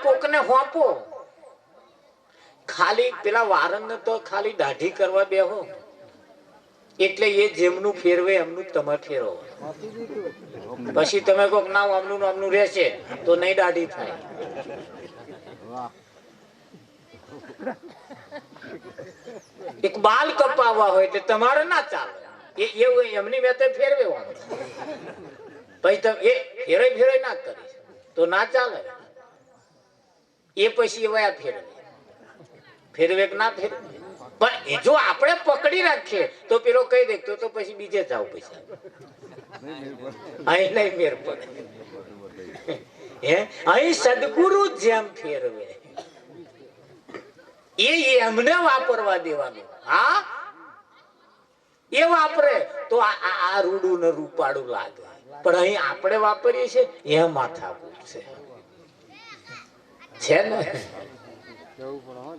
કોકને હોપો, ખાલી પેલા વારણને તો ખાલી દાઢી કરવા બેહો એટલે એ જેમનું ફેરવે એમનું તમે ફેરવો. પછી તમે કોક ના આમનું આમનું રહેશે તો નહીં દાઢી થાય. એક બાલ કપાવવા હોય એટલે તમારે ના ચાલે, એવું એમની વેતે ફેરવે પછી તમે એ ફેરવે ના કરી તો ના ચાલે. એ પછી વયા ફેરવે કે ના ફેરવે. પણ જો આપણે પકડી રાખીએ તો પેલો કહી દે તો પછી બીજે જાવ પૈસા અહીં નહીં મેર પડે. હે અહીં સદગુરુ જેમ ફેરવે એ એમને વાપરવા દેવાનું. હા એ વાપરે તો આ રૂડું ને રૂપાડું લાગે, પણ અહીં આપણે વાપરીએ છીએ એ માથાકૂટ છે ને.